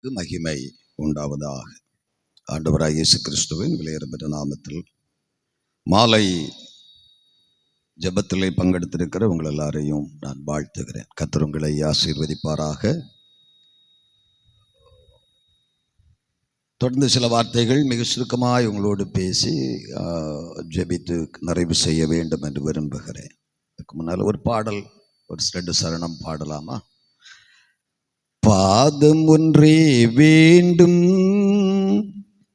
மகிமை உண்டாவதாக. ஆண்டவராகிய இயேசு கிறிஸ்துவின் விலையேறப்பெற்ற நாமத்தில் மாலை ஜெபத்திலே பங்கெடுத்திருக்கிற உங்கள் எல்லாரையும் நான் வாழ்த்துகிறேன். கர்த்தர் உங்களை ஆசீர்வதிப்பாராக. தொடர்ந்து சில வார்த்தைகள் மிக சுருக்கமாய் உங்களோடு பேசி ஜெபித்து நிறைவு செய்ய வேண்டும் என்று விரும்புகிறேன். அதுக்கு முன்னால் ஒரு பாடல், ஒரு 2 சரணம் பாடலாமா? பாதம் ஒன்றே வேண்டும்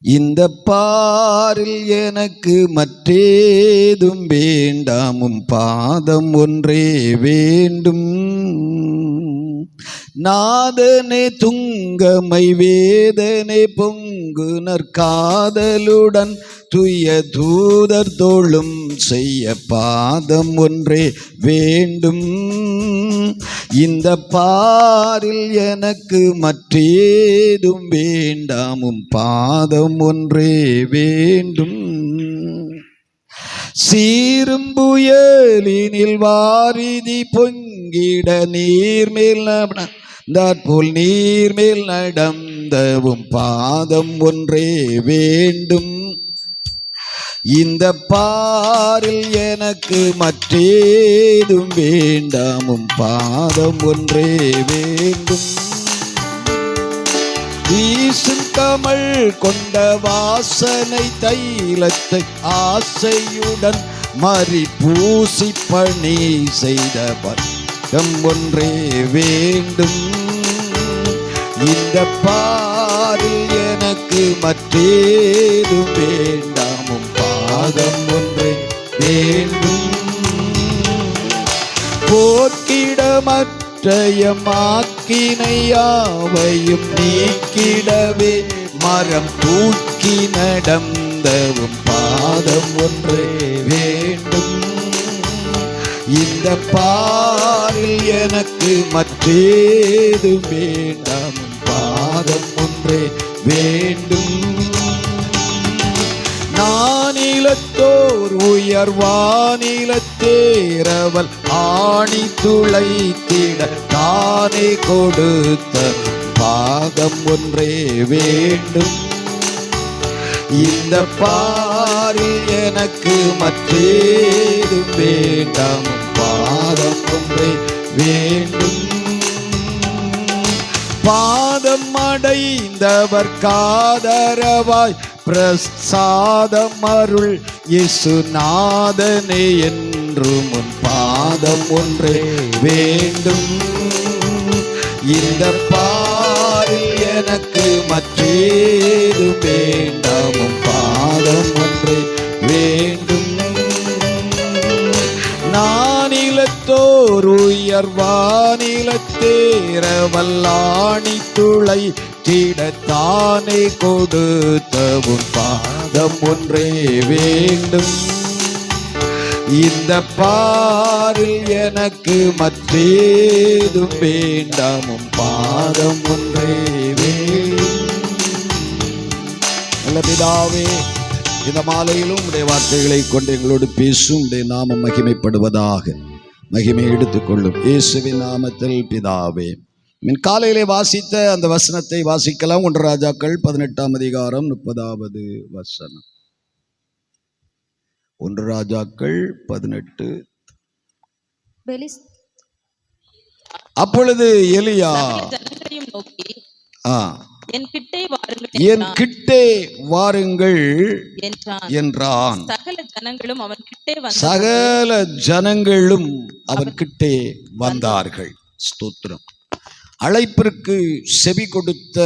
இந்த பாரில் எனக்கு மற்றேதும் வேண்டாமும் பாதம் ஒன்றே வேண்டும். நாதனே துங்கமை வேதனை பொங்குனர் காதலுடன் துய தூதர் தோளும் செய்ய பாதம் ஒன்றே வேண்டும். இந்த பாரில் எனக்கு மற்றேதும் வேண்டாமும் பாதம் ஒன்றே வேண்டும். சீரும் புயலினில் வாரிதி பொங்கிட நீர்மேல் போல் நீர்மேல் நடந்தவும் பாதம் ஒன்றே வேண்டும். இந்த பாரில் எனக்கு மற்றேதும் வேண்டாமும் பாதம் ஒன்றே வேண்டும். வீசும் கமல் கொண்ட வாசனை தைலத்தை ஆசையுடன் மறி பூசி பணி செய்த பாதம் ஒன்றே வேண்டும். இந்த பாரில் எனக்கு மற்றேதும் வேண்டாமும் பாதம் ஒன்றே வேண்டும். போக்கிடமற்றைய மாக்கினையாவையும் நீக்கிடவே மரம் தூக்கி நடந்தவும் பாதம் ஒன்றே வேண்டும். இந்த பாரில் எனக்கு மற்றேதும் வேண்டாமும் பாதம் ஒன்றே வேண்டும். நானிலத்தோர் உயர்வானிலத்தேரவல் ஆணி துளைத்திட தானே கொடுத்த பாதம் ஒன்றே வேண்டும். இந்த பாரில் எனக்கு மற்றேதும் வேண்டாமும் பாதம் ஒன்றே வேண்டும். பாதம் அடைந்தவர் காதரவாய் பிரசாதம் அருள் இயேசுநாதனே என்றும் உன் பாதம் ஒன்றே வேண்டும். இந்த பாரில் எனக்கு மற்றேதும் வேண்டாமும் பாதம் ஒன்றே வேண்டும். நானிலத்தோர் உயர்வானிலத்தேரவல்லாணி துளை திடத்தானே கொடுத்தவும் பாதம் ஒன்றே வேண்டும். இந்த பாரில் எனக்கு மற்றேதும் வேண்டாமும் பாதம் ஒன்றே வேண்டும். நல்ல பிதாவே, இந்த மாலையிலும் உடைய வார்த்தைகளை கொண்டு எங்களோடு பேசும் உடைய நாமம் மகிமைப்படுவதாக. மகிமை எடுத்துக்கொள்ளும் இயேசுவின் நாமத்தில் பிதாவே. காலையிலே வாசித்த அந்த வசனத்தை வாசிக்கலாம். 1 ராஜாக்கள் 18ஆம் அதிகாரம் 30வது வசனம். 1 ராஜாக்கள் 18. அப்பொழுது எலியா என் கிட்டே வாருங்கள் என்றான். சகல ஜனங்களும் அவன் கிட்டே வந்தார்கள். ஸ்தோத்திரம். அழைப்பிற்கு செவி கொடுத்த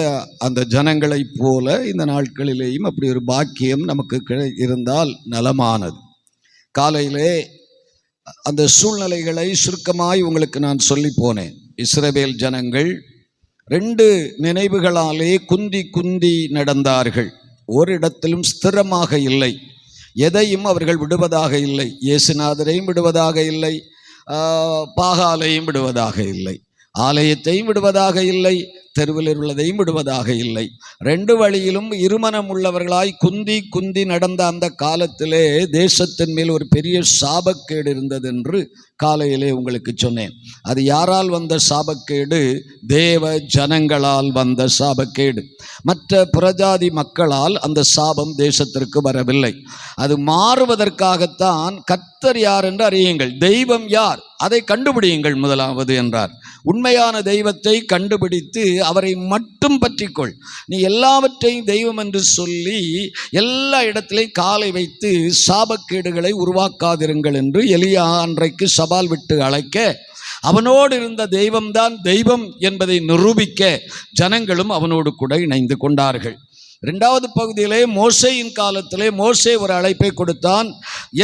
அந்த ஜனங்களைப் போல இந்த நாட்களிலேயும் அப்படி ஒரு பாக்கியம் நமக்கு இருந்தால் நலமானது. காலையிலே அந்த சூழ்நிலைகளை சுருக்கமாய் உங்களுக்கு நான் சொல்லி போனேன். இஸ்ரவேல் ஜனங்கள் 2 நினைவுகளாலே குந்தி நடந்தார்கள். ஒரு இடத்திலும் ஸ்திரமாக இல்லை. எதையும் அவர்கள் விடுவதாக இல்லை. இயேசுநாதரையும் விடுவதாக இல்லை, பாகாலையும் விடுவதாக இல்லை, ஆலயத்தையும் விடுவதாக இல்லை, தெருவில் உள்ளதையும் விடுவதாக இல்லை. 2 வழியிலும் இருமனம் உள்ளவர்களாய் குந்தி நடந்த அந்த காலத்திலே தேசத்தின் மேல் ஒரு பெரிய சாபக்கேடு இருந்தது என்று காலையிலே உங்களுக்கு சொன்னேன். அது யாரால் வந்த சாபக்கேடு? தேவ ஜனங்களால் வந்த சாபக்கேடு. மற்ற புறஜாதி மக்களால் அந்த சாபம் தேசத்திற்கு வரவில்லை. அது மாறுவதற்காகத்தான் கர்த்தர் யார் என்று அறியுங்கள், தெய்வம் யார் அதை கண்டுபிடியுங்கள் முதலாவது என்றார். உண்மையான தெய்வத்தை கண்டுபிடித்து அவரை மட்டும் பற்றிக்கொள். நீ எல்லாவற்றையும் தெய்வம் என்று சொல்லி எல்லா இடத்திலையும் காலை வைத்து சாபக்கேடுகளை உருவாக்காதிருங்கள் என்று எலியா அன்றைக்கு சவால் விட்டு அழைக்க, அவனோடு இருந்த தெய்வம்தான் தெய்வம் என்பதை நிரூபிக்க ஜனங்களும் அவனோடு கூட இணைந்து கொண்டார்கள். இரண்டாவது பகுதியிலே மோசேயின் காலத்திலே மோசே ஒரு அழைப்பை கொடுத்தான்.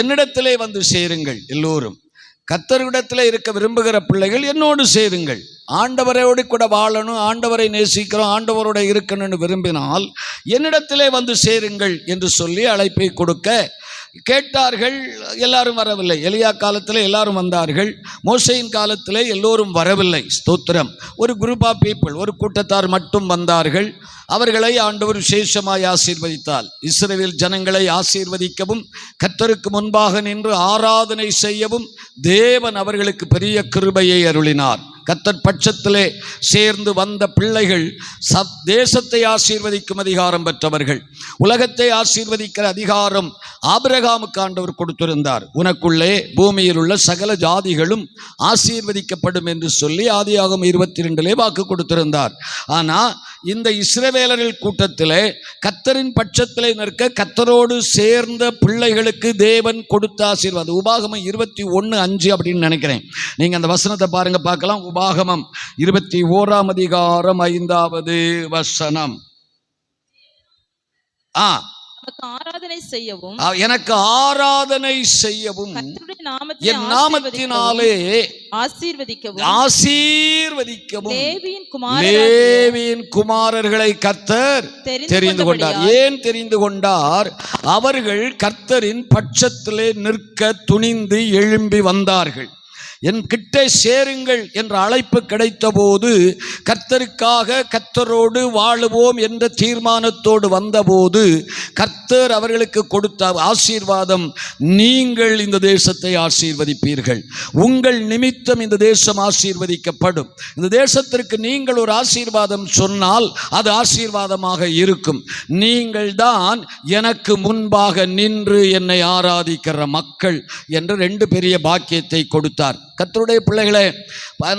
என்னிடத்திலே வந்து சேருங்கள் எல்லோரும், கர்த்தரிடத்தில் இருக்க விரும்புகிற பிள்ளைகள் என்னோடு சேருங்கள். ஆண்டவரோடு கூட வாழணும், ஆண்டவரை நேசிக்கிறோம், ஆண்டவரோட இருக்கணும்னு விரும்பினால் என்னிடத்திலே வந்து சேருங்கள் என்று சொல்லி அழைப்பை கொடுக்க கேட்டார்கள். எல்லாரும் வரவில்லை. எலியா காலத்தில் எல்லாரும் வந்தார்கள். மோசேயின் காலத்தில் எல்லோரும் வரவில்லை. ஸ்தோத்திரம். ஒரு குரூப் ஆஃப் பீப்புள், ஒரு கூட்டத்தார் மட்டும் வந்தார்கள். அவர்களை ஆண்டவர் விசேஷமாய் ஆசீர்வதித்தார். இஸ்ரவேல் ஜனங்களை ஆசீர்வதிக்கவும் கர்த்தருக்கு முன்பாக நின்று ஆராதனை செய்யவும் தேவன் அவர்களுக்கு பெரிய கிருபையை அருளினார். கர்த்தர் பட்சத்திலே சேர்ந்து வந்த பிள்ளைகள் தேசத்தை ஆசீர்வதிக்கும் அதிகாரம் பெற்றவர்கள். உலகத்தை ஆசீர்வதிக்கிற அதிகாரம் ஆபிரகாமுக்கு ஆண்டவர் கொடுத்திருந்தார். உனக்குள்ளே பூமியில் உள்ள சகல ஜாதிகளும் ஆசீர்வதிக்கப்படும் என்று சொல்லி ஆதியாகமம் 22 வாக்கு கொடுத்திருந்தார். ஆனால் இந்த இஸ்ரவேலர்கள் கூட்டத்திலே கர்த்தரின் பட்சத்திலே நிற்க கர்த்தரோடு சேர்ந்த பிள்ளைகளுக்கு தேவன் கொடுத்த ஆசீர்வாதம். உபாகமம் 21:5 அப்படின்னு நினைக்கிறேன். நீங்க அந்த வசனத்தை பாருங்க, பார்க்கலாம். உபாகமம் 21:5 வசனம். எனக்கு ஆராதனை செய்யவும் என் நாமத்தினாலே ஆசீர்வதிக்கவும் லேவியின் குமாரர்களை கர்த்தர் தெரிந்து கொண்டார். ஏன் தெரிந்து கொண்டார்? அவர்கள் கர்த்தரின் பட்சத்திலே நிற்க துணிந்து எழும்பி வந்தார்கள். என் கிட்டே சேருங்கள் என்ற அழைப்பு கிடைத்த போது கர்த்தருக்காக கர்த்தரோடு வாழுவோம் என்ற தீர்மானத்தோடு வந்தபோது கர்த்தர் அவர்களுக்கு கொடுத்த ஆசீர்வாதம், நீங்கள் இந்த தேசத்தை ஆசீர்வதிப்பீர்கள், உங்கள் நிமித்தம் இந்த தேசம் ஆசீர்வதிக்கப்படும். இந்த தேசத்திற்கு நீங்கள் ஒரு ஆசீர்வாதம் சொன்னால் அது ஆசீர்வாதமாக இருக்கும். நீங்கள் தான் எனக்கு முன்பாக நின்று என்னை ஆராதிக்கிற மக்கள் என்று 2 பெரிய பாக்கியத்தை கொடுத்தார். கர்த்தருடைய பிள்ளைகளே,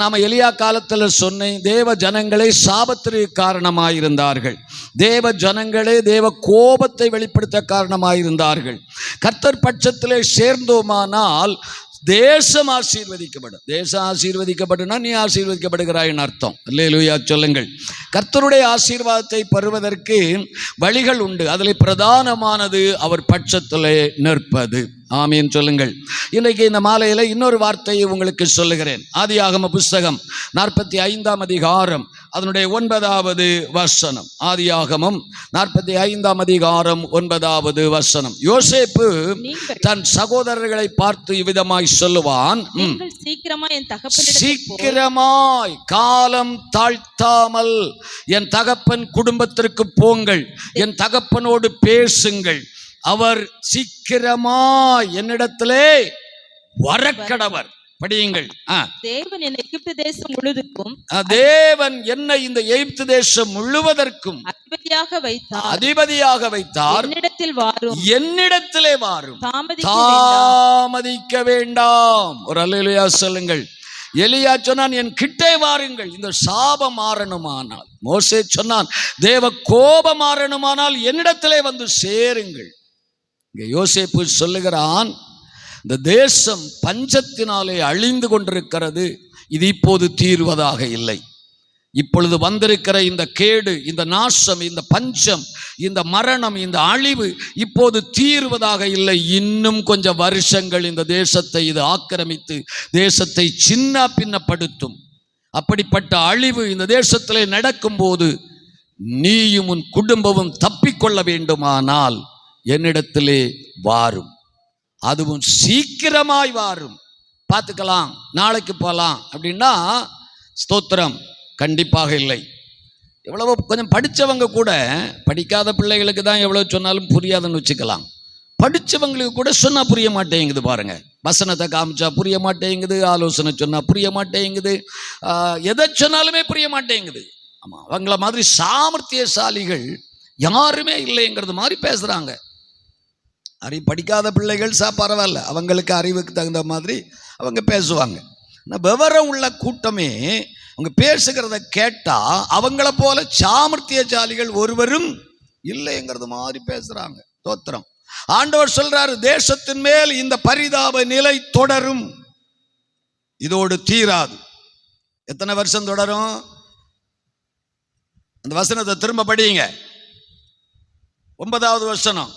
நாம் எலியா காலத்தில் சொன்னேன், தேவ ஜனங்களே சாபத்திற்கு காரணமாயிருந்தார்கள். தேவ ஜனங்களே தேவ கோபத்தை வெளிப்படுத்த காரணமாயிருந்தார்கள். கர்த்தர் பட்சத்திலே சேர்ந்தோமானால் தேசம் ஆசீர்வதிக்கப்படும். தேசம் ஆசீர்வதிக்கப்பட்டுனா நீ ஆசீர்வதிக்கப்படுகிறாய்னு அர்த்தம். அல்லேலூயா சொல்லுங்கள். கர்த்தருடைய ஆசீர்வாதத்தை பெறுவதற்கு வழிகள் உண்டு. அதில் பிரதானமானது அவர் பட்சத்திலே நிற்பது. ஆமீன் சொல்லுங்கள். இன்றைக்கு இந்த மாலையில் இன்னொரு வார்த்தையை உங்களுக்கு சொல்லுகிறேன். ஆதியாகம புஸ்தகம் 45 அதிகாரம் அதனுடைய 9வது வசனம். ஆதியாகமம் 45 அதிகாரம் 9வது வசனம். யோசேப்பு தன் சகோதரர்களை பார்த்து இவ்விதமாய் சொல்லுவான், சீக்கிரமாய் காலம் தாழ்த்தாமல் என் தகப்பன் குடும்பத்திற்கு போங்கள், என் தகப்பனோடு பேசுங்கள், அவர் சீக்கிரமாய் என்னிடத்திலே வரக்கடவர். படியுங்கள். தேவன் என்னை எகிப்து தேசம் முழுவதற்கும், தேவன் என்னை இந்த எகிப்து தேசம் முழுவதற்கும் அதிபதியாக வைத்தார். என்னிடத்திலே வாரும், தாமதிக்க வேண்டாம். ஒரு அல்லேலூயா சொல்லுங்கள். எலியா சொன்னான், என் கிட்டே வாருங்கள், இந்த சாபம் மாறணுமானால். மோசே சொன்னான், தேவ கோபம் மாறணுமானால் என்னிடத்திலே வந்து சேருங்கள். இங்கே யோசேப்பு சொல்லுகிறான், இந்த தேசம் பஞ்சத்தினாலே அழிந்து கொண்டிருக்கிறது, இது இப்போது தீர்வதாக இல்லை. இப்பொழுது வந்திருக்கிற இந்த கேடு, இந்த நாசம், இந்த பஞ்சம், இந்த மரணம், இந்த அழிவு இப்போது தீர்வதாக இல்லை. இன்னும் கொஞ்சம் வருஷங்கள் இந்த தேசத்தை இது ஆக்கிரமித்து தேசத்தை சின்ன பின்னப்படுத்தும். அப்படிப்பட்ட அழிவு இந்த தேசத்திலே நடக்கும்போது நீயும் உன் குடும்பமும் தப்பிக்கொள்ள வேண்டுமானால் என்னிடத்திலே வாரும், அதுவும் சீக்கிரமாய் வாரும். பார்த்துக்கலாம், நாளைக்கு போகலாம் அப்படின்னா ஸ்தோத்திரம், கண்டிப்பாக இல்லை. எவ்வளவோ கொஞ்சம் படித்தவங்க கூட படிக்காத பிள்ளைகளுக்கு தான் எவ்வளோ சொன்னாலும் புரியாதுன்னு வச்சுக்கலாம். படித்தவங்களுக்கு கூட சொன்னால் புரிய மாட்டேங்குது பாருங்க. வசனத்தை காமிச்சா புரிய மாட்டேங்குது, ஆலோசனை சொன்னால் புரிய மாட்டேங்குது, எதை சொன்னாலுமே புரிய மாட்டேங்குது. ஆமாம், அவங்கள மாதிரி சாமர்த்தியசாலிகள் யாருமே இல்லைங்கிறது மாதிரி பேசுகிறாங்க. படிக்காத பிள்ளைகள் பரவாயில்ல, அவங்களுக்கு அறிவுக்கு தகுந்த மாதிரி அவங்க பேசுவாங்க. ஆனால் விவரம் உள்ள கூட்டமே அவங்க பேசுகிறத கேட்டால் அவங்கள போல சாமர்த்தியசாலிகள் ஒருவரும் இல்லைங்கிறது மாதிரி பேசுகிறாங்க. தோத்திரம். ஆண்டவர் சொல்றாரு, தேசத்தின் மேல் இந்த பரிதாப நிலை தொடரும், இதோடு தீராது. எத்தனை வருஷம் தொடரும்? அந்த வசனத்தை திரும்ப படிங்க. 9வது வசனம்.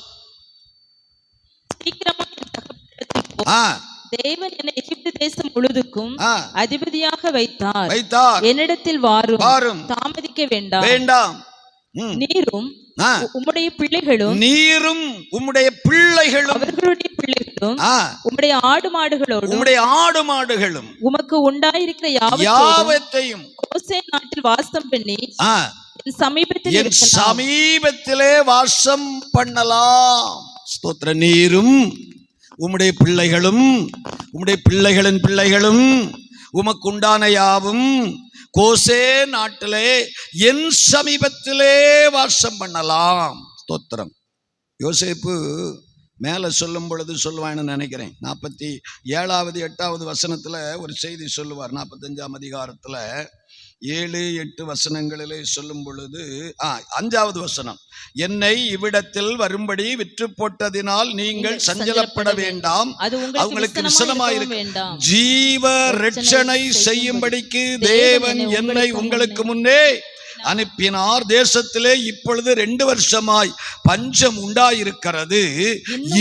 தேவன் என்னை எகிப்து தேசம் முழுதுக்கும் அதிபதியாக வைத்தார். என்னிடத்தில் வாரும், தாமதிக்க வேண்டாம். நீரும் உம்முடைய பிள்ளைகளும் அவர்களுடைய பிள்ளைகளும் உம்முடைய ஆடு மாடுகளும் உமக்கு உண்டாயிருக்கிற யாவத்தையும் கோசேன் நாட்டில் வாசம் பண்ணி என் சமீபத்திலே வாசம் பண்ணலாம். ஸ்தோத்திர. நீரும் உம்முடைய பிள்ளைகளும் உம்முடைய பிள்ளைகளின் பிள்ளைகளும் உமக்கு உண்டான யாவும் கோசே நாட்டிலே என் சமீபத்திலே வாசம் பண்ணலாம். ஸ்தோத்திரம். யோசேப்பு மேலே சொல்லும் பொழுது சொல்லுவான்னு நினைக்கிறேன். 47வது 8வது வசனத்தில் ஒரு செய்தி சொல்லுவார். 45ஆம் அதிகாரத்தில் 7, 8 வசனங்களிலே சொல்லும் பொழுது 5வது வசனம், என்னை இவ்விடத்தில் வரும்படி விற்று போட்டதினால் நீங்கள் சஞ்சலப்பட வேண்டாம், அவங்களுக்கு விசனமாயிருக்க ஜீவ ரட்சணை செய்யும்படிக்கு தேவன் என்னை உங்களுக்கு முன்னே அனுப்பினார். தேசத்திலே இப்பொழுது 2 வருஷமாய் பஞ்சம் உண்டாயிருக்கிறது,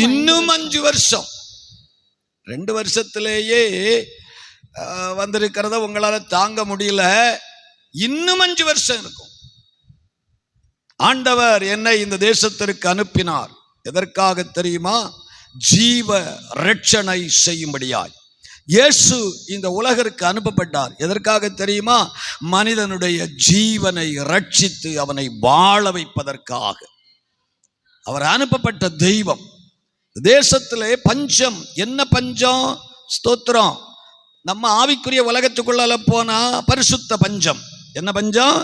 இன்னும் 5 வருஷம். 2 வருஷத்திலேயே வந்திருக்கிறத உங்களால தாங்க முடியல, இன்னும் 5 வருஷம் இருக்கும். ஆண்டவர் என்னை இந்த தேசத்திற்கு அனுப்பினார். எதற்காக தெரியுமா? ஜீவ ரட்சணை செய்யும்படியாய். இயேசு இந்த உலகிற்கு அனுப்பப்பட்டார். எதற்காக தெரியுமா? மனிதனுடைய ஜீவனை ரட்சித்து அவனை வாழ வைப்பதற்காக அவர் அனுப்பப்பட்ட தெய்வம். தேசத்திலே பஞ்சம். என்ன பஞ்சம்? ஸ்தோத்திரம். நம்ம ஆவிக்குரிய உலகத்துக்குள்ள போனா பரிசுத்த பஞ்சம். என்ன பஞ்சம்?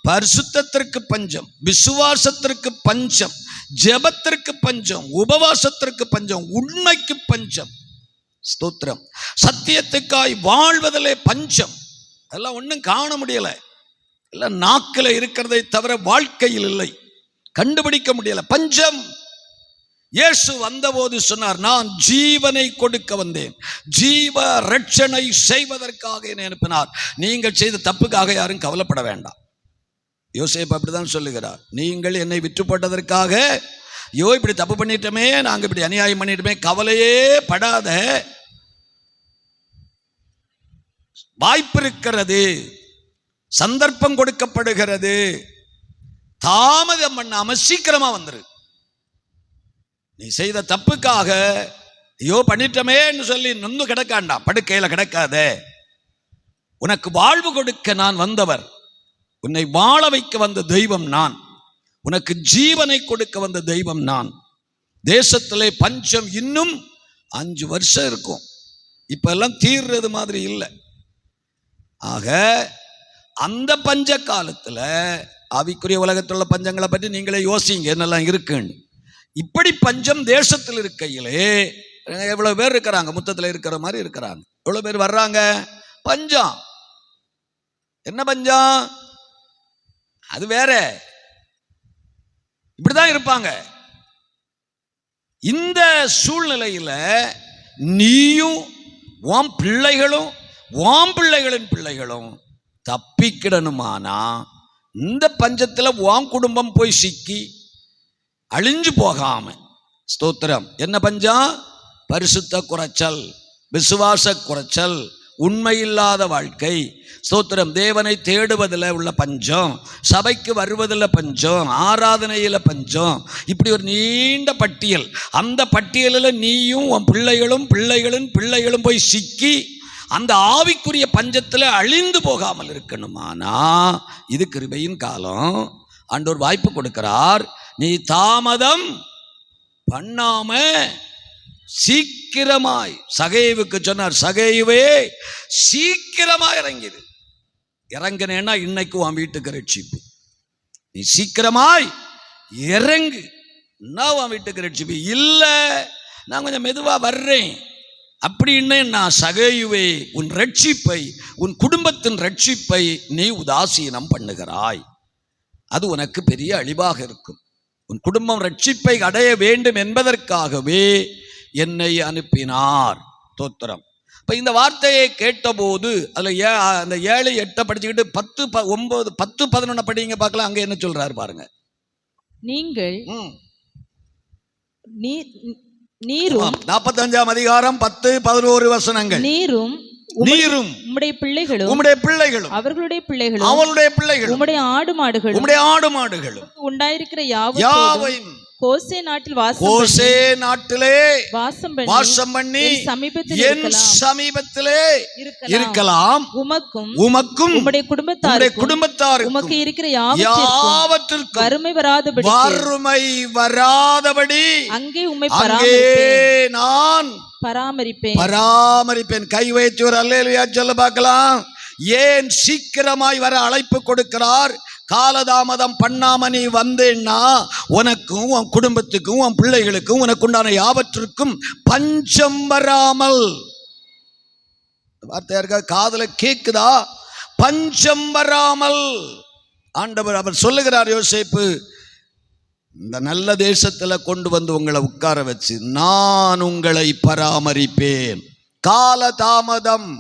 பரிசுத்தத்திற்கு பஞ்சம், விசுவாசத்திற்கு பஞ்சம், ஜெபத்திற்கு பஞ்சம், உபவாசத்திற்கு பஞ்சம், உண்மைக்கு பஞ்சம். ஸ்தோத்திரம். சத்தியத்துக்காய் வாழ்வதிலே பஞ்சம். அதெல்லாம் ஒன்றும் காண முடியல, எல்லாம் நாக்கில் இருக்கிறதை தவிர வாழ்க்கையில் இல்லை, கண்டுபிடிக்க முடியல. பஞ்சம். இயேசு வந்தபோது சொன்னார், நான் ஜீவனை கொடுக்க வந்தேன், ஜீவ ரட்சணை செய்வதற்காக என்னை அனுப்பினார். நீங்கள் செய்த தப்புக்காக யாரும் கவலைப்பட வேண்டாம். யோசேப்பு அப்படிதான் சொல்லுகிறார். நீங்கள் என்னை விற்று போட்டதற்காக, ஐயோ இப்படி தப்பு பண்ணிட்டோமே, நாங்கள் இப்படி அநியாயம் பண்ணிட்டோமே, கவலையே படாத. வாய்ப்பு இருக்கிறது, சந்தர்ப்பம் கொடுக்கப்படுகிறது, தாமதம் பண்ணாம சீக்கிரமா வந்துரு. நீ செய்த தப்புக்காக ஐயோ பண்ணிட்டமேன்னு சொல்லி நொந்து கிடக்காண்டா, படுக்கையில கிடக்காத. உனக்கு வாழ்வு கொடுக்க நான் வந்தவர், உன்னை வாழ வைக்க வந்த தெய்வம் நான், உனக்கு ஜீவனை கொடுக்க வந்த தெய்வம் நான். தேசத்திலே பஞ்சம் இன்னும் 5 வருஷம் இருக்கும். இப்ப எல்லாம் தீர்றது மாதிரி இல்லை. ஆக அந்த பஞ்ச காலத்துல ஆவிக்குரிய உலகத்தில் உள்ள பஞ்சங்களை பற்றி நீங்களே யோசிங்க, என்னெல்லாம் இருக்குன்னு. இப்படி பஞ்சம் தேசத்தில் இருக்கையிலே எவ்வளவு பேர் இருக்கிறாங்க, முத்தத்தில் இருக்கிற மாதிரி இருக்கிறாங்க. எவ்வளவு பேர் வர்றாங்க. பஞ்சம். என்ன பஞ்சம்? அது வேற, இப்படிதான் இருப்பாங்க. இந்த சூழ்நிலையில நீயும் உன் பிள்ளைகளும் உன் பிள்ளைகளின் பிள்ளைகளும் தப்பிக்கிடணுமானா இந்த பஞ்சத்தில் உன் குடும்பம் போய் சிக்கி அழிஞ்சு போகாம. ஸ்தோத்திரம். என்ன பஞ்சம்? பரிசுத்த குறைச்சல், விசுவாச குறைச்சல், உண்மையில்லாத வாழ்க்கை. ஸ்தோத்திரம். தேவனை தேடுவதில் உள்ள பஞ்சம், சபைக்கு வருவதில் பஞ்சம், ஆராதனையில் பஞ்சம், இப்படி ஒரு நீண்ட பட்டியல். அந்த பட்டியலில் நீயும் உன் பிள்ளைகளும் பிள்ளைகளின் பிள்ளைகளும் போய் சிக்கி அந்த ஆவிக்குரிய பஞ்சத்தில் அழிந்து போகாமல் இருக்கணுமானா இது கிருபையின் காலம். ஆண்டவர் வாய்ப்பு கொடுக்கிறார். நீ தாமதம் பண்ணாம சீக்கிரமாய் சகேயுவுக்கு சொன்னார், சகேயுவே சீக்கிரமாய் இறங்கிடு. இறங்கினேன்னா இன்னைக்கு உன் வீட்டுக்கு ரட்சிப்பு. நீ சீக்கிரமாய் இறங்கு, உன் வீட்டுக்கு ரட்சிப்பு. இல்லை நான் கொஞ்சம் மெதுவா வர்றேன் அப்படின்னு நான் சகேயுவே உன் ரட்சிப்பை, உன் குடும்பத்தின் ரட்சிப்பை நீ உதாசீனம் பண்ணுகிறாய். அது உனக்கு பெரிய அழிவாக இருக்கும். உன் குடும்பம் ரட்சிப்பை அடைய வேண்டும் என்பதற்காகவே என்னை அனுப்பினார். தோத்திரம். இப்ப இந்த வார்த்தையை கேட்டபோது அதுல அந்த 7, 8 படிச்சுக்கிட்டு 10, 9, 10, 11 படிங்க பார்க்கலாம். அங்க என்ன சொல்றாரு பாருங்க. நீங்கள் நீரும் 45ஆம் அதிகாரம் 10, 11 வசனங்கள். நீரும் உம்முடைய பிள்ளைகளும் அவர்களுடைய பிள்ளைகளும் உம்முடைய ஆடு மாடுகளும் உண்டாயிருக்கிற யாவையும் கோசே நாட்டிலே வாசம் பண்ணி என் சமீபத்திலே இருக்கலாம். உமக்கும் உம்முடைய குடும்பத்தாருக்கும் உமக்கு இருக்கிற யாவற்றிற்கும் வறுமை வராதபடி அங்கே உம்மை நான் பராமரிப்பேன். கை வைத்து ஒரு அல்லேலூயா சொல்ல பார்க்கலாம். ஏன் சீக்கிரமாய் வர அழைப்பு கொடுக்கிறார்? காலதாமதம் பண்ணாம நீ வந்தேன்னா உனக்கும் உன் குடும்பத்துக்கும் உன் பிள்ளைகளுக்கும் உனக்கு உண்டான யாவற்றிற்கும் பஞ்சம் வராமல். வார்த்தையாருக்கா காதுல கேக்குதா? பஞ்சம் வராமல் ஆண்டவர் அவர் சொல்லுகிறார். யோசேப்பு இந்த நல்ல தேசத்துல கொண்டு வந்து உங்களை உட்கார வச்சு நான் உங்களை பராமரிப்பேன். காலதாமதம்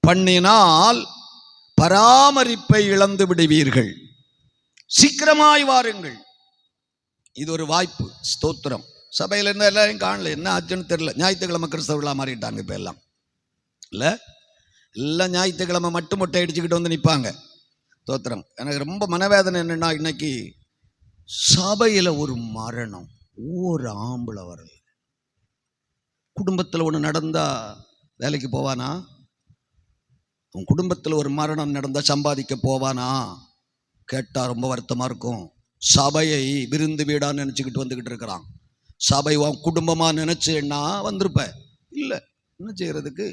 பண்ணினால் பராமரிப்பை இழந்து விடுவீர்கள். சீக்கிரமாய் வாருங்கள். இது ஒரு வாய்ப்பு. ஸ்தோத்திரம். சபையில் இருந்த எல்லாரையும் காணல, என்ன ஆச்சுன்னு தெரியல. ஞாயிற்றுக்கிழமை கிறிஸ்தவர்களாக மாறிட்டாங்க இப்போ எல்லாம். இல்லை எல்லாம் ஞாயிற்றுக்கிழமை மட்டும் மொட்டை அடிச்சுக்கிட்டு வந்து நிற்பாங்க. ஸ்தோத்திரம். எனக்கு ரொம்ப மனவேதனை என்னென்னா, இன்னைக்கு சபையில் ஒரு மரணம், ஒரு ஆம்பளை வரல. குடும்பத்தில் ஒன்று நடந்தா வேலைக்கு போவானா? உன் குடும்பத்தில் ஒரு மரணம் நடந்தால் சம்பாதிக்க போவானா? கேட்டால் ரொம்ப வருத்தமாக இருக்கும். சபையை விருந்து வீடான்னு நினச்சிக்கிட்டு வந்துக்கிட்டு இருக்கிறான். சபை உன் குடும்பமாக நினச்சேன்னா வந்திருப்ப. இல்லை, என்ன செய்யறதுக்கு?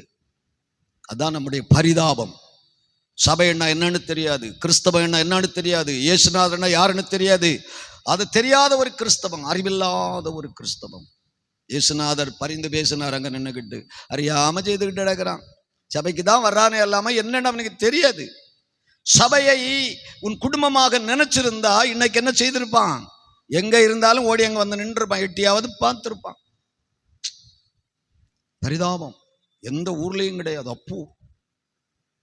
அதான் நம்முடைய பரிதாபம். சபை என்ன என்னன்னு தெரியாது, கிறிஸ்தவம் என்ன என்னன்னு தெரியாது, இயேசுநாதர்னா யாருன்னு தெரியாது. அது தெரியாத ஒரு கிறிஸ்தவம், அறிவில்லாத ஒரு கிறிஸ்தவம். இயேசுநாதர் பரிந்து பேசினார், அங்கே நின்றுக்கிட்டு அறியாமல் செய்துக்கிட்டு கிடக்கிறான். சபைக்கு தான் வர்றானே இல்லாம என்னன்னு அவனுக்கு தெரியாது. சபையை உன் குடும்பமாக நினைச்சிருந்தா இன்னைக்கு என்ன செய்திருப்பான்? எங்க இருந்தாலும் ஓடி அங்க வந்து நின்றுப்பான், எட்டியாவது பார்த்திருப்பான். பரிதாபம். எந்த ஊர்லயும் கிடையாது. அப்போ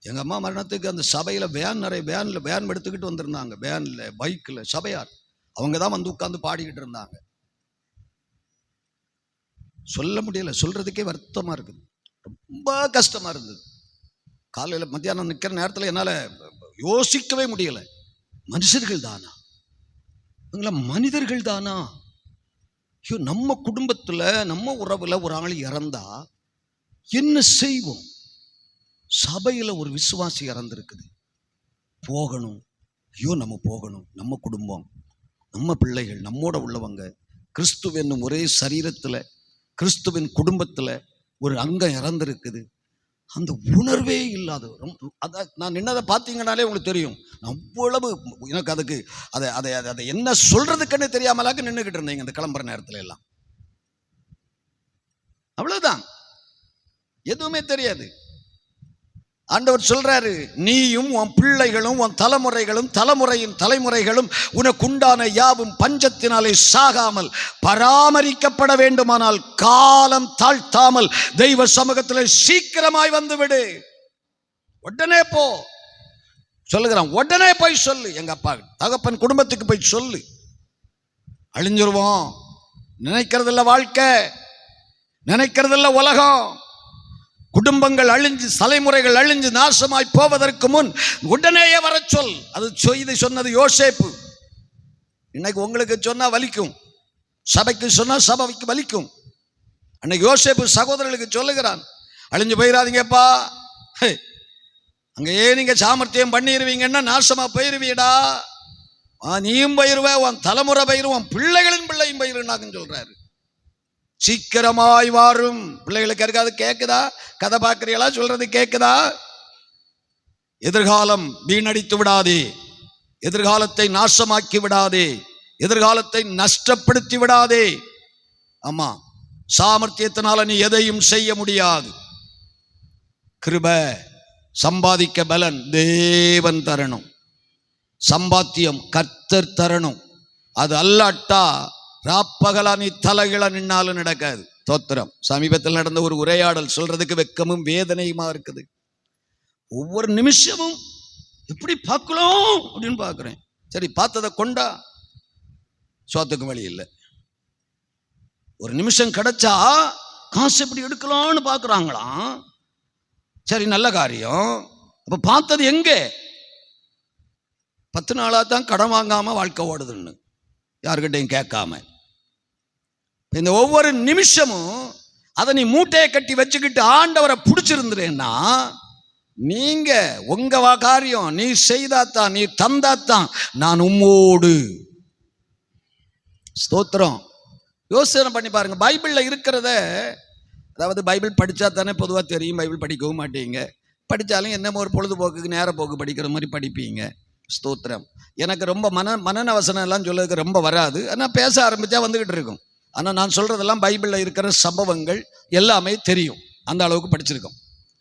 எங்க அம்மா மரணத்துக்கு அந்த சபையில வேன் எடுத்துக்கிட்டு வந்திருந்தாங்க. வேன்ல, பைக்ல, சபையார் அவங்க தான் வந்து உட்கார்ந்து பாடிக்கிட்டு இருந்தாங்க. சொல்ல முடியல, சொல்றதுக்கே வருத்தமா இருக்குது. ரொம்ப கஷ்டமா இருந்தது. காலையில் மத்தியானம் நிற்கிற நேரத்தில் என்னால் யோசிக்கவே முடியல. மனுஷர்கள் தானா? மனிதர்கள் தானா? ஐயோ, நம்ம குடும்பத்தில் நம்ம உறவில் ஒரு ஆள் இறந்தா என்ன செய்வோம்? சபையில் ஒரு விசுவாசி இறந்துருக்குது, போகணும். ஐயோ, நம்ம போகணும். நம்ம குடும்பம், நம்ம பிள்ளைகள், நம்மோட உள்ளவங்க, கிறிஸ்துவ என்னும் ஒரே சரீரத்தில், கிறிஸ்துவின் குடும்பத்தில் ஒரு அங்கம் இறந்துருக்குது. அந்த உணர்வே இல்லாத, அதான் நான் நின்னதை பார்த்தீங்கன்னாலே உங்களுக்கு தெரியும். அவ்வளவு எனக்கு அதுக்கு அதை என்ன சொல்றதுக்குன்னு தெரியாமலாக்க நின்றுக்கிட்டு இருந்தீங்க அந்த கிளம்புற நேரத்துல எல்லாம். அவ்வளவுதான், எதுவுமே தெரியாது. ஆண்டவர் சொல்றாரு, நீயும் உன் பிள்ளைகளும் உன் தலைமுறையின் தலைமுறைகளும் உனக்கு உண்டான யாவும் பஞ்சத்தினாலே சாகாமல் பராமரிக்கப்பட வேண்டுமானால் காலம் தாழ்த்தாமல் தெய்வ சமூகத்தில் சீக்கிரமாய் வந்துவிடு. உடனே போ சொல்லுகிறான். உடனே போய் சொல்லு. எங்க அப்பா தகப்பன் குடும்பத்துக்கு போய் சொல்லு. அழிஞ்சிருவோம். நினைக்கிறதில்ல வாழ்க்கை, நினைக்கிறதில்ல உலகம். குடும்பங்கள் அழிஞ்சு, தலைமுறைகள் அழிஞ்சு நாசமாய் போவதற்கு முன் உடனேயே வர சொல். அது செய்தி சொன்னது யோசேப்பு. இன்னைக்கு உங்களுக்கு சொன்னா வலிக்கும், சபைக்கு சொன்னா சபைக்கு வலிக்கும். அன்னைக்கு யோசேப்பு சகோதரர்களுக்கு சொல்லுகிறான், அழிஞ்சு போயிடாதீங்கப்பா, அங்கேயே நீங்க சாமர்த்தியம் பண்ணிடுவீங்கன்னா நாசமா போயிருவீடா. நீயும் பயிருவ, உன் தலைமுறை பயிரும், உன் பிள்ளைகளின் பிள்ளையும் பயிருனாக்குன்னு சொல்றாரு. சீக்கிரமாய் வாரும். பிள்ளைகளுக்கு இருக்காது கேட்குதா? கதை பார்க்குறீங்களா? சொல்றது கேட்குதா? எதிர்காலம் வீணடித்து விடாதே, எதிர்காலத்தை நாசமாக்கி விடாதே, எதிர்காலத்தை நஷ்டப்படுத்தி விடாதே. ஆமா, சாமர்த்தியத்தினால நீ எதையும் செய்ய முடியாது. கிருபை, சம்பாதிக்க பலன் தேவன் தரணும், சம்பாத்தியம் கர்த்தர் தரணும். அது அல்லாட்டா ராப்பகலா நீ தலைகளா நின்னாலும் நடக்காது. தோத்திரம். சமீபத்தில் நடந்த ஒரு உரையாடல் சொல்றதுக்கு வெக்கமும் வேதனையுமா இருக்குது. ஒவ்வொரு நிமிஷமும் எப்படி பார்க்கலாம் அப்படின்னு பார்க்குறேன். சரி, பார்த்ததை கொண்டா சோத்துக்கு வழி இல்லை. ஒரு நிமிஷம் கிடைச்சா காசு எப்படி எடுக்கலாம்னு பார்க்குறாங்களாம். சரி, நல்ல காரியம். அப்போ பார்த்தது எங்கே? 10 நாளாக தான் கடன் வாங்காமல் வாழ்க்கை ஓடுதுன்னு, யாருக்கிட்டையும் கேட்காம. இந்த ஒவ்வொரு நிமிஷமும் அதை நீ மூட்டையை கட்டி வச்சுக்கிட்டு ஆண்டவரை பிடிச்சிருந்துறேன்னா, நீங்க உங்க காரியம் நீ செய்தாத்தான், நீ தந்தாத்தான் நான் உம்மோடு. ஸ்தோத்திரம். யோசனை பண்ணி பாருங்க. பைபிளில் இருக்கிறத, அதாவது பைபிள் படித்தா தானே பொதுவாக தெரியும். பைபிள் படிக்கவும் மாட்டீங்க. படித்தாலும் என்னமோ ஒரு பொழுதுபோக்குக்கு நேரப்போக்கு படிக்கிற மாதிரி படிப்பீங்க. ஸ்தோத்திரம். எனக்கு ரொம்ப மனன வசனம் எல்லாம் சொல்றதுக்கு ரொம்ப வராது. ஆனால் பேச ஆரம்பித்தா வந்துக்கிட்டு இருக்கும். ஆனால் நான் சொல்கிறதெல்லாம் பைபிளில் இருக்கிற சம்பவங்கள் எல்லாமே தெரியும். அந்த அளவுக்கு படிச்சிருக்கோம்.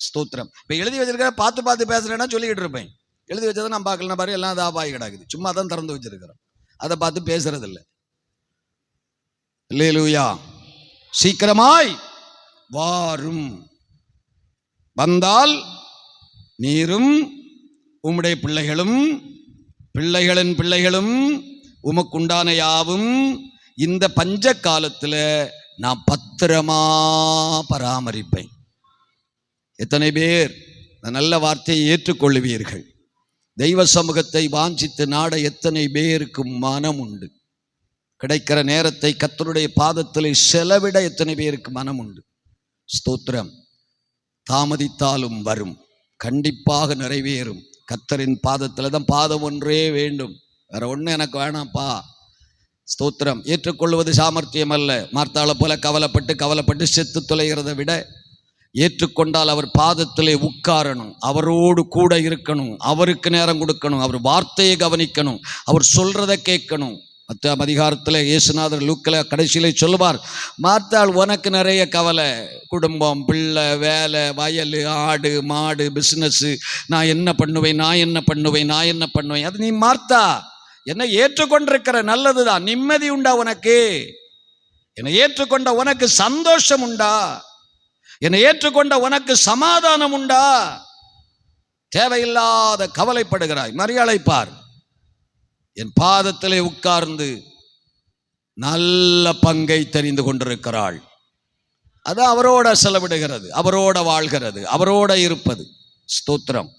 ஸ்தோத்திரம். இப்போ எழுதி வச்சிருக்கிற பார்த்து பேசுகிறேன்னா சொல்லிக்கிட்டு இருப்பேன். எழுதி வச்சதை நான் பார்க்கலன்னா பாரு, எல்லாம் அது ஆபாய் கிடக்குது. சும்மா தான் திறந்து வச்சிருக்கிறோம். அதை பார்த்து பேசுறதில்லை. அல்லேலூயா. சீக்கிரமாய் வாரும். வந்தால் நீரும் உம்முடைய பிள்ளைகளும் பிள்ளைகளின் பிள்ளைகளும் உமக்குண்டான யாவும் இந்த பஞ்ச காலத்தில் நான் பத்திரமா பராமரிப்பேன். எத்தனை பேர் நல்ல வார்த்தையை ஏற்றுக்கொள்ளுவீர்கள்? தெய்வ சமூகத்தை வாஞ்சித்து நாட எத்தனை பேருக்கு மனம் உண்டு? கிடைக்கிற நேரத்தை கர்த்தருடைய பாதத்தில் செலவிட எத்தனை பேருக்கு மனம் உண்டு? ஸ்தோத்திரம். தாமதித்தாலும் வரும், கண்டிப்பாக நிறைவேறும். கர்த்தரின் பாதத்தில் தான். பாதம் ஒன்றே வேண்டும், வேற ஒன்று எனக்கு வேணாம்ப்பா. ஸ்தோத்திரம். ஏற்றுக்கொள்வது சாமர்த்தியம் அல்ல. மார்த்தாளை போல கவலைப்பட்டு செத்து தொலைகிறத விட ஏற்றுக்கொண்டால் அவர் பாதத்திலே உட்காரணும், அவரோடு கூட இருக்கணும், அவருக்கு நேரம் கொடுக்கணும், அவர் வார்த்தையை கவனிக்கணும், அவர் சொல்றதை கேட்கணும். 10ஆம் அதிகாரத்தில் இயேசுநாதர் லூக்கில் கடைசியிலே சொல்லுவார், மார்த்தாள் உனக்கு நிறைய கவலை, குடும்பம், பிள்ளை, வேலை, வயல், ஆடு மாடு, பிஸ்னஸ்ஸு, நான் என்ன பண்ணுவேன். அது நீ மார்த்தா, என்னை ஏற்றுக்கொண்டிருக்கிற நல்லதுதான். நிம்மதி உண்டா உனக்கு? என்னை ஏற்றுக்கொண்ட உனக்கு சந்தோஷம் உண்டா? என்னை ஏற்றுக்கொண்ட உனக்கு சமாதானம் உண்டா? தேவையில்லாத கவலைப்படுகிறாய். மரியாதை பார். என் பாதத்திலே உட்கார்ந்து நல்ல பங்கை தெரிந்து கொண்டிருக்கிறாள். அது அவரோட செலவிடுகிறது, அவரோட வாழ்கிறது, அவரோட இருப்பது. ஸ்தோத்திரம்.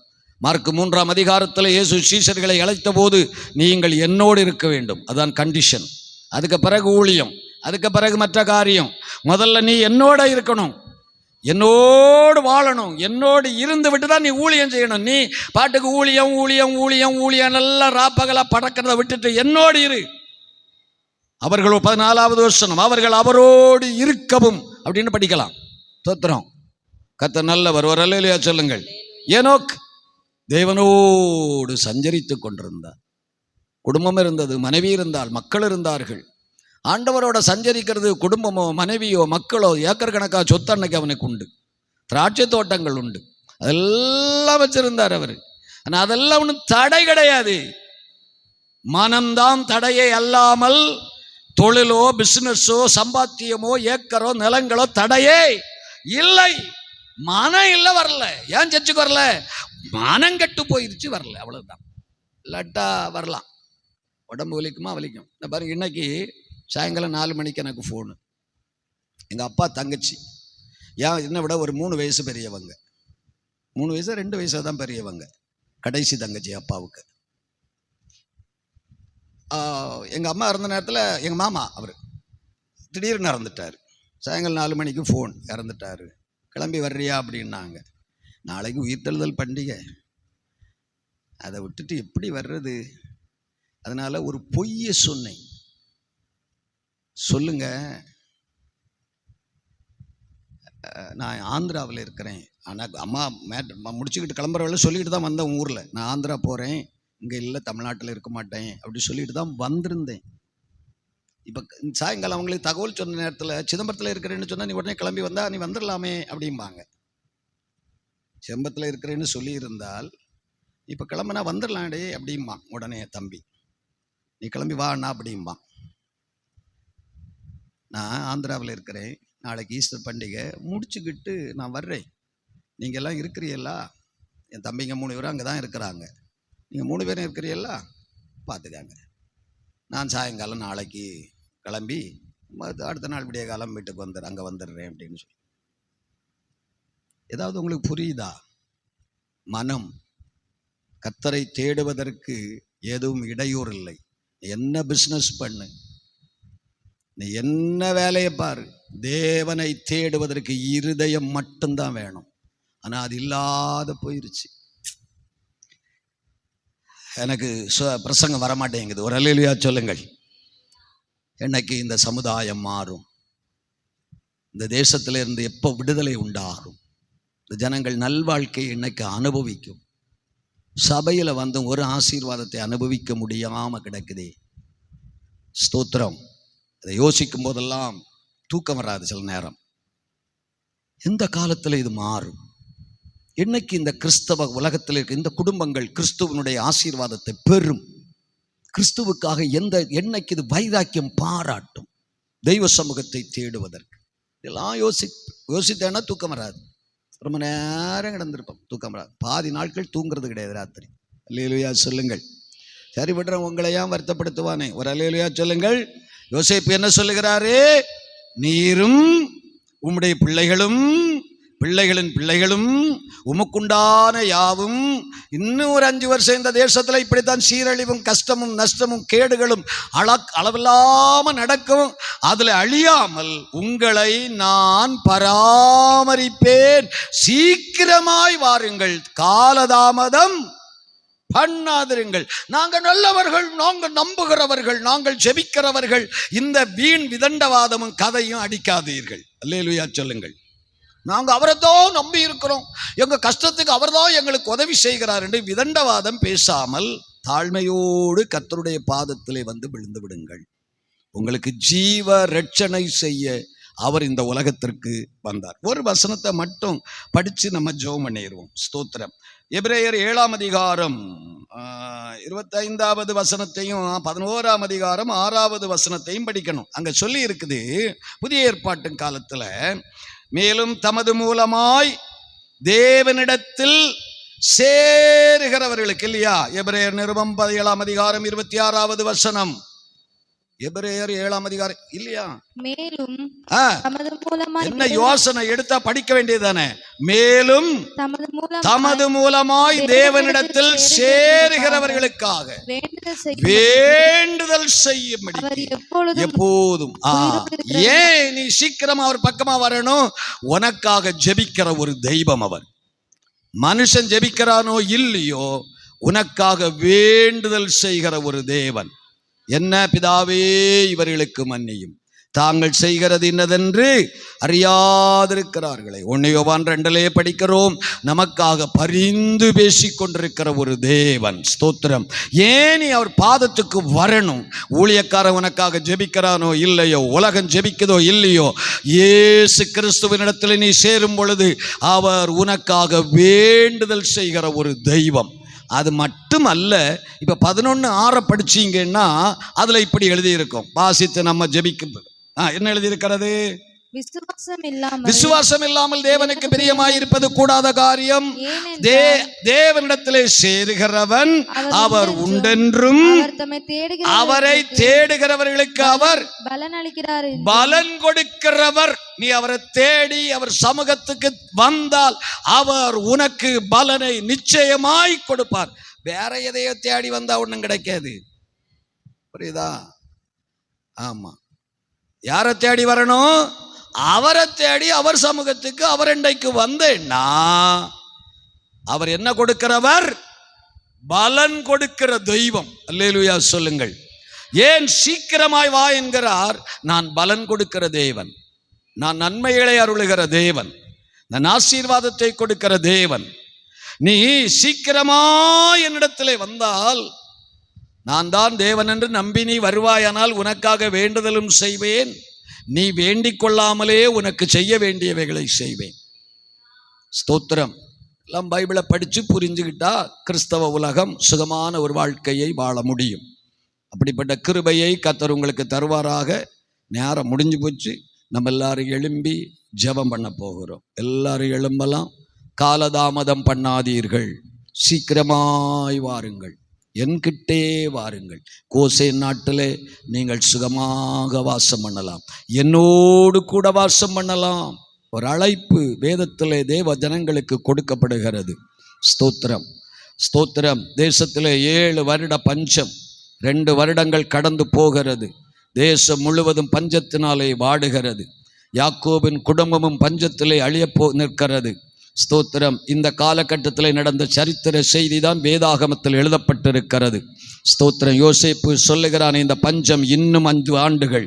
மார்க் 3ஆம் அதிகாரத்தில் இயேசு சீஷர்களை அழைத்த போது, நீங்கள் என்னோடு இருக்க வேண்டும், அதான் கண்டிஷன். அதுக்கு பிறகு ஊழியம், அதுக்கு பிறகு மற்ற காரியம். முதல்ல நீ என்னோட இருக்கணும், என்னோடு வாழணும், என்னோடு இருந்து விட்டு தான் நீ ஊழியம் செய்யணும். நீ பாட்டுக்கு ஊழியம் நல்லா ராப்பகலா படக்கிறத விட்டுட்டு என்னோடு இரு. அவர்கள் 14வது வசனம், அவர்கள் அவரோடு இருக்கவும் அப்படின்னு படிக்கலாம். ஸ்தோத்திரம். கர்த்தர் நல்லவர். ஒரு அல்லேலூயா சொல்லுங்கள். ஏனோக் தேவனோடு சஞ்சரித்து கொண்டிருந்தார். குடும்பம் இருந்தது, மனைவி இருந்தால், மக்கள் இருந்தார்கள். ஆண்டவரோட சஞ்சரிக்கிறது குடும்பமோ மனைவியோ மக்களோ ஏக்கர் கணக்கா சொத்து அன்னைக்கு அவனுக்கு உண்டு. திராட்சை தோட்டங்கள் உண்டு, அதெல்லாம் வச்சிருந்தார் அவர். ஆனால் அதெல்லாம் ஒன்றும் தடை கிடையாது. மனம்தான் தடையே அல்லாமல் தொழிலோ பிஸ்னஸோ சம்பாத்தியமோ ஏக்கரோ நிலங்களோ தடையே இல்லை. மனம் இல்லை, வரல. ஏன் சர்ச்சுக்கு வரல? மனம் கெட்டு போயிடுச்சு, வரல, அவ்வளவுதான். இல்லாட்டா வரலாம். உடம்பு வலிக்கும். இந்த பாருங்க, இன்னைக்கு சாயங்காலம் 4 மணிக்கு எனக்கு ஃபோனு. எங்கள் அப்பா தங்கச்சி, என்னை விட ஒரு 3 வயசு பெரியவங்க. 3 வயசு 2 வயசு தான் பெரியவங்க. கடைசி தங்கச்சி அப்பாவுக்கு. எங்கள் அம்மா இறந்த நேரத்தில் எங்கள் மாமா அவர் திடீர்னு இறந்துட்டார். சாயங்காலம் 4 மணிக்கு ஃபோன், இறந்துட்டார், கிளம்பி வர்றியா அப்படின்னாங்க. நாளைக்கு உயிர்த்தெழுதல் பண்டிகை, அதை விட்டுட்டு எப்படி வர்றது? அதனால் ஒரு பொய்யை சொன்னேன். சொல்லுங்க, நான் ஆந்திராவில் இருக்கிறேன், ஆனால் அம்மா முடிச்சுக்கிட்டு கிளம்புற வேலை சொல்லிட்டு தான் வந்தேன் ஊரில், நான் ஆந்திரா போகிறேன், இங்கே இல்லை தமிழ்நாட்டில் இருக்க மாட்டேன் அப்படி சொல்லிட்டு தான் வந்திருந்தேன். இப்போ சாயங்காலம் அவங்களுக்கு தகவல் சொன்ன நேரத்தில் சிதம்பரத்தில் இருக்கிறேன்னு சொன்னால் நீ உடனே கிளம்பி வந்தா நீ வந்துடலாமே அப்படிம்பாங்க. சிதம்பரத்தில் இருக்கிறேன்னு சொல்லியிருந்தால் இப்போ கிளம்புனா வந்துடலாடே அப்படிம்பான். உடனே தம்பி நீ கிளம்பி வாண்ணா அப்படிம்பான். நான் ஆந்திராவில் இருக்கிறேன், நாளைக்கு ஈஸ்டர் பண்டிகை முடிச்சுக்கிட்டு நான் வர்றேன், நீங்கள் எல்லாம் இருக்கிறீங்களா? என் தம்பிங்க 3 பேரும் அங்கே தான் இருக்கிறாங்க, நீங்கள் 3 பேரும் இருக்கிறீங்களா பார்த்துக்காங்க. நான் சாயங்காலம் நாளைக்கு கிளம்பி அடுத்த நாள் விடிய காலம் வீட்டுக்கு அங்கே வந்துடுறேன் அப்படின்னு சொல்லி. ஏதாவது உங்களுக்கு புரியுதா? மனம் கர்த்தரை தேடுவதற்கு எதுவும் இடையூறு இல்லை. என்ன பிஸ்னஸ் பண்ணு, நீ என்ன வேலையை பாரு, தேவனை தேடுவதற்கு இருதயம் மட்டும்தான் வேணும். ஆனால் அது இல்லாத போயிருச்சு. எனக்கு பிரசங்கம் வரமாட்டேங்குது, ஒரு அல்லேலூயா சொல்லுங்கள். என்னைக்கு இந்த சமுதாயம் மாறும், இந்த தேசத்திலிருந்து எப்போ விடுதலை உண்டாகும், இந்த ஜனங்கள் நல்வாழ்க்கையை என்னைக்கு அனுபவிக்கும், சபையில் வந்து ஒரு ஆசீர்வாதத்தை அனுபவிக்க முடியாமல் கிடக்குதே. ஸ்தோத்திரம். அதை யோசிக்கும் போதெல்லாம் தூக்கம் வராது சில நேரம். எந்த காலத்தில் இது மாறும்? என்னைக்கு இந்த கிறிஸ்தவ உலகத்தில் இருக்க இந்த குடும்பங்கள் கிறிஸ்துவனுடைய ஆசீர்வாதத்தை பெறும்? கிறிஸ்துவுக்காக என்னைக்கு இது வைராக்கியம் பாராட்டும் தெய்வ சமூகத்தை தேடுவதற்கு? இதெல்லாம் யோசித்தேன்னா தூக்கம் வராது. ரொம்ப நேரம் கிடந்திருப்போம், தூக்கம் வராது. பாதி நாட்கள் தூங்குறது கிடையாது ராத்திரி. அல்லேலூயா சொல்லுங்கள். சரி விடுற உங்களை ஏன் வருத்தப்படுத்துவானே, ஒரு அல்லேலூயா சொல்லுங்கள். யோசேப்பு என்ன சொல்லுகிறாரு? நீரும் உம்முடைய பிள்ளைகளும் பிள்ளைகளின் பிள்ளைகளும் உமக்குண்டான யாவும் இன்னும் ஒரு 5 வருஷம் இந்த தேசத்தில் இப்படித்தான் சீரழிவும் கஷ்டமும் நஷ்டமும் கேடுகளும் அளவில்லாமல் நடக்கும். அதில் அழியாமல் உங்களை நான் பராமரிப்பேன், சீக்கிரமாய் வாருங்கள், காலதாமதம் பண்ணாதிருங்கள். நாங்கள் நல்லவர்கள், நாங்கள் நம்புகிறவர்கள், நாங்கள் ஜெபிக்கிறவர்கள், இந்த வீண் விதண்டவாதமும் கதையும் அடிக்காதீர்கள். அல்லேலூயா சொல்லுங்கள். நாங்கள் அவரைத்தான் நம்பி இருக்கிறோம், எங்கள் கஷ்டத்துக்கு அவர்தான் எங்களுக்கு உதவி செய்கிறார் என்று விதண்டவாதம் பேசாமல் தாழ்மையோடு கர்த்தருடைய பாதத்திலே வந்து விழுந்து விடுங்கள். உங்களுக்கு ஜீவ ரட்சணை செய்ய அவர் இந்த உலகத்திற்கு வந்தார். ஒரு வசனத்தை மட்டும் படித்து நம்ம ஜெபம் பண்ணிடுவோம். ஸ்தோத்திரம். எபிரேயர் 7ஆம் அதிகாரம் 25வது வசனத்தையும் 11ஆம் அதிகாரம் 6வது வசனத்தையும் படிக்கணும். அங்கே சொல்லி இருக்குது, புதிய ஏற்பாட்டின் காலத்தில் மேலும் தமது மூலமாய் தேவனிடத்தில் சேருகிறவர்களுக்கு, இல்லையா? எபிரேயர் நிருபம் 17ஆம் அதிகாரம் 26வது வசனம். எபிரேயர் 7ஆம் அதிகாரம் இல்லையா? மேலும் தமது மூலமாய், என்ன யோசனை எடுத்தா படிக்க வேண்டியதானே? மேலும் தமது மூலமாய் தேவனிடத்தில் சேருகிறவர்களுக்காக வேண்டுதல் செய்யும்படி எப்போதும். ஏன் நீ சீக்கிரமா அவர் பக்கமா வரணும்? உனக்காக ஜெபிக்கிற ஒரு தெய்வம் அவர். மனுஷன் ஜெபிக்கிறானோ இல்லையோ, உனக்காக வேண்டுதல் செய்கிற ஒரு தேவன். என்ன? பிதாவே இவர்களுக்கு மன்னியும், தாங்கள் செய்கிறது இன்னதென்று அறியாதிருக்கிறார்களே. 1 யோவான் 2 படிக்கிறோம், நமக்காக பரிந்து பேசிக் கொண்டிருக்கிற ஒரு தேவன். ஸ்தோத்திரம். ஏன் நீ அவர் பாதத்துக்கு வரணும்? ஊழியக்காரன் உனக்காக ஜெபிக்கிறானோ இல்லையோ, உலகம் ஜெபிக்குதோ இல்லையோ, இயேசு கிறிஸ்துவினிடத்தில் நீ சேரும் பொழுது அவர் உனக்காக வேண்டுதல் செய்கிற ஒரு தெய்வம். அது மட்டும் அல்ல, இப்போ 11:6 படிச்சீங்கன்னா அதில் இப்படி எழுதியிருக்கும், வாசித்து நம்ம ஜெபிக்கும். என்ன எழுதியிருக்கிறது? விசுவாசம் இல்லாமல் தேவனுக்கு பிரியமாயிருப்பது கூடாத காரியம். தேவனிடத்திலே சேருகிறவன் அவர் உண்டென்றும் அவரை தேடுகிறவர்களுக்கு அவர் பலன் கொடுக்கிறவர். நீ அவரை தேடி அவர் சமூகத்துக்கு வந்தால் அவர் உனக்கு பலனை நிச்சயமாய் கொடுப்பார். வேற எதையோ தேடி வந்தா ஒன்றும் கிடைக்காது. புரியுதா? ஆமா. யாரை தேடி வரணும்? அவரை தேடி அவர் சமூகத்துக்கு அவர் இன்றைக்கு வந்தேன்னா அவர் என்ன கொடுக்கிறவர்? பலன் கொடுக்கிற தெய்வம். அல்லேலூயா சொல்லுங்கள். ஏன் சீக்கிரமாய் வா என்கிறார்? நான் பலன் கொடுக்கிற தேவன், நான் நன்மைகளை அருளுகிற தேவன். நான் ஆசீர்வாதத்தை கொடுக்கிற தேவன். நீ சீக்கிரமா என்னிடத்திலே வந்தால் நான் தான் தேவன் என்று நம்பி நீ வருவாயானால் உனக்காக வேண்டுதலும் செய்வேன். நீ வேண்டிக் கொள்ளாமலே உனக்கு செய்ய வேண்டியவைகளை செய்வேன். ஸ்தோத்திரம். எல்லாம் பைபிளை படித்து புரிஞ்சுக்கிட்டா கிறிஸ்தவ உலகம் சுகமான ஒரு வாழ்க்கையை வாழ முடியும். அப்படிப்பட்ட கிருபையை கர்த்தர் உங்களுக்கு தருவாராக. நேரம் முடிஞ்சு போச்சு. நம்ம எல்லாரும் எழும்பி ஜெபம் பண்ண போகிறோம். எல்லாரும் எழும்பலாம். காலதாமதம் பண்ணாதீர்கள், சீக்கிரமாய் வாருங்கள், என்கிட்டே வாருங்கள். கோசேன் நாட்டிலே நீங்கள் சுகமாக வாசம் பண்ணலாம், என்னோடு கூட வாசம் பண்ணலாம். ஒரு அழைப்பு வேதத்திலே தேவ ஜனங்களுக்கு கொடுக்கப்படுகிறது. ஸ்தோத்திரம், ஸ்தோத்திரம். தேசத்திலே 7 வருட பஞ்சம், 2 வருடங்கள் கடந்து போகிறது. தேசம் முழுவதும் பஞ்சத்தினாலே வாடுகிறது. யாக்கோபின் குடும்பமும் பஞ்சத்திலே அழியப்போ நிற்கிறது. ஸ்தோத்திரம். இந்த காலகட்டத்தில் நடந்த சரித்திர செய்தி தான் வேதாகமத்தில் எழுதப்பட்டிருக்கிறது. ஸ்தோத்திரம். யோசேப்பு சொல்லுகிறான், இந்த பஞ்சம் இன்னும் 5 ஆண்டுகள்,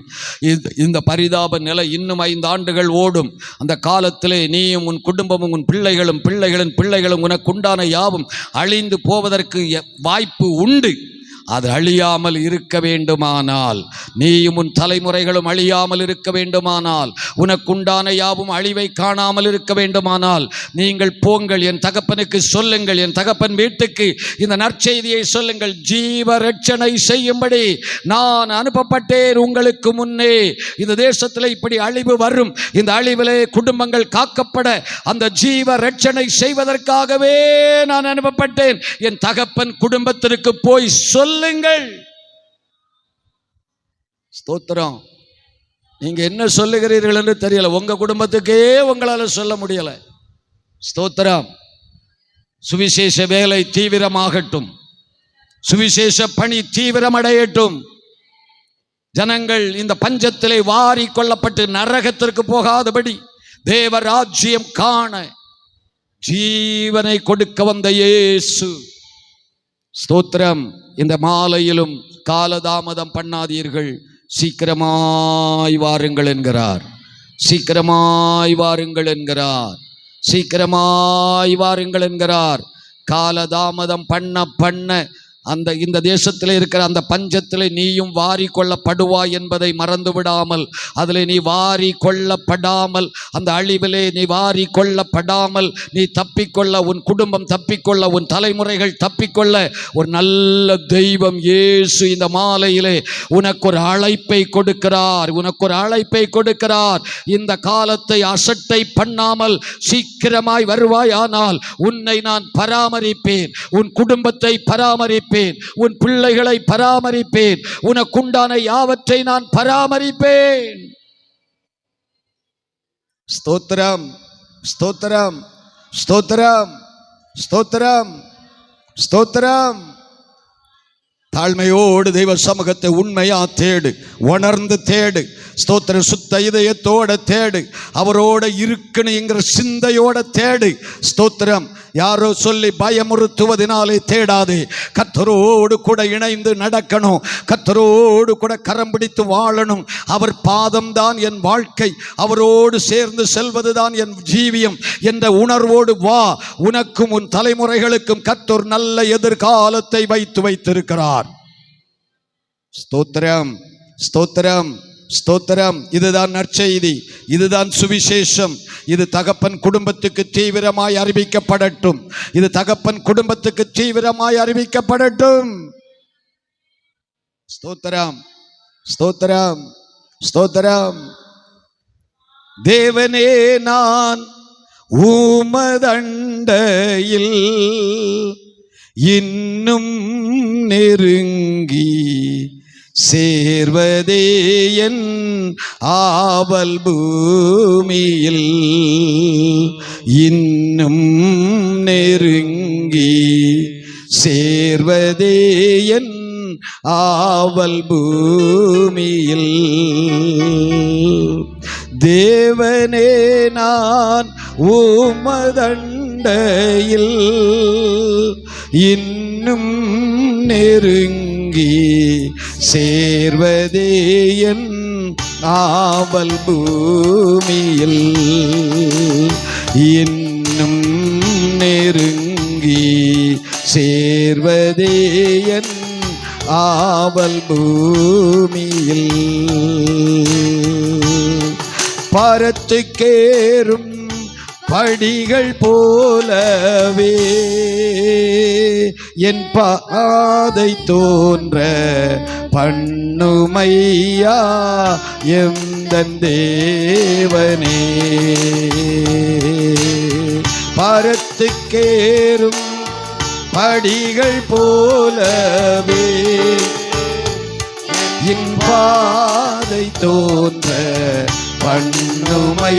இந்த பரிதாப நிலை இன்னும் 5 ஆண்டுகள் ஓடும். அந்த காலத்திலே நீயும் உன் குடும்பமும் உன் பிள்ளைகளும் பிள்ளைகளின் பிள்ளைகளும் உனக்குண்டான யாவும் அழிந்து போவதற்கு வாய்ப்பு உண்டு. அது அழியாமல் இருக்க வேண்டுமானால், நீயும் உன் தலைமுறைகளும் அழியாமல் இருக்க வேண்டுமானால், உனக்குண்டான யாவும் அழிவை காணாமல் இருக்க வேண்டுமானால், நீங்கள் போங்கள், என் தகப்பனுக்கு சொல்லுங்கள், என் தகப்பன் வீட்டுக்கு இந்த நற்செய்தியை சொல்லுங்கள். ஜீவ ரட்சணை செய்யும்படி நான் அனுப்பப்பட்டேன் உங்களுக்கு முன்னே. இந்த தேசத்தில் இப்படி அழிவு வரும், இந்த அழிவிலே குடும்பங்கள் காக்கப்பட அந்த ஜீவ ரட்சணை செய்வதற்காகவே நான் அனுப்பப்பட்டேன். என் தகப்பன் குடும்பத்திற்கு போய் சொல்லுங்கள். ஸ்தோத்திரம். நீங்க என்ன சொல்லுகிறீர்கள் என்று தெரியல, உங்க குடும்பத்துக்கே உங்களால சொல்ல முடியல. ஸ்தோத்திரம். சுவிசேஷ வேலை தீவிரமாகட்டும், சுவிசேஷ பணி தீவிரமடையட்டும். ஜனங்கள் இந்த பஞ்சத்திலே வாரி கொள்ளப்பட்டு நரகத்திற்கு போகாதபடி தேவராஜ்யம் காண ஜீவனை கொடுக்க வந்த இயேசு. ஸ்தோத்திரம். இந்த மாலையிலும் காலதாமதம் பண்ணாதீர்கள், சீக்கிரமாய் வாருங்கள் என்கிறார். சீக்கிரமாய் வாருங்கள் என்கிறார். சீக்கிரமாய் வாருங்கள் என்கிறார். காலதாமதம் பண்ண இந்த தேசத்தில் இருக்கிற அந்த பஞ்சத்தில் நீயும் வாரி கொள்ளப்படுவாய் என்பதை மறந்து விடாமல், அதில் நீ வாரி கொள்ளப்படாமல், அந்த அழிவிலே நீ வாரி கொள்ளப்படாமல் நீ தப்பிக்கொள்ள, உன் குடும்பம் தப்பிக்கொள்ள, உன் தலைமுறைகள் தப்பிக்கொள்ள ஒரு நல்ல தெய்வம் இயேசு இந்த மாலையிலே உனக்கு ஒரு அழைப்பை கொடுக்கிறார். உனக்கு ஒரு அழைப்பை கொடுக்கிறார். இந்த காலத்தை அசட்டை பண்ணாமல் சீக்கிரமாய் வருவாயானால் உன்னை நான் பராமரிப்பேன், உன் குடும்பத்தை பராமரிப்பேன், உன் பிள்ளைகளை பராமரிப்பேன், உனக்குண்டான யாவற்றை நான் பராமரிப்பேன். ஸ்தோத்திரம், ஸ்தோத்திரம், ஸ்தோத்திரம், ஸ்தோத்திரம், ஸ்தோத்திரம். தாழ்மையோடு தெய்வ சமூகத்தை உண்மையா தேடு, உணர்ந்து தேடு. ஸ்தோத்திரம். சுத்த இதயத்தோட தேடு, அவரோட இருக்கணுங்கிற சிந்தையோட தேடு. ஸ்தோத்திரம். யாரோ சொல்லி பயமுறுத்துவதனாலே தேடாதே. கர்த்தரோடு கூட இணைந்து நடக்கணும், கர்த்தரோடு கூட கரம் பிடித்து வாழணும். அவர் பாதம்தான் என் வாழ்க்கை, அவரோடு சேர்ந்து செல்வதுதான் என் ஜீவியம் என்ற உணர்வோடு வா. உனக்கும் உன் தலைமுறைகளுக்கும் கர்த்தர் நல்ல எதிர்காலத்தை வைத்திருக்கிறார். ஸ்தோத்திரம், ஸ்தோத்திரம், ஸ்தோத்திரம். இதுதான் நற்செய்தி, இதுதான் சுவிசேஷம். இது தகப்பன் குடும்பத்துக்கு தீவிரமாய் அறிவிக்கப்படட்டும். இது தகப்பன் குடும்பத்துக்கு தீவிரமாய் அறிவிக்கப்படட்டும். ஸ்தோத்திரம், ஸ்தோத்திரம், ஸ்தோத்திரம். தேவனே, நான் உமதண்டையில் இன்னும் நெருங்கி சேர்வதே என் ஆவல் பூமியில். இன்னும் நெருங்கி சேர்வதே என் ஆவல் பூமியில். தேவனே, நான் உமதண்டையில் இன்னும் நெருங்கி சேர்வதே என் ஆவல் பூமியில். இன்னும் நெருங்கி சேர்வதே என் ஆவல் பூமியில். பரத்துக்கேறும் படிகள் போலவே என் பாதை தோன்ற பண்ணுமையா எந்தன் தேவனே. பரத்துக்கேறும் படிகள் போலவே என் பாதை தோன்ற பண்ணுமை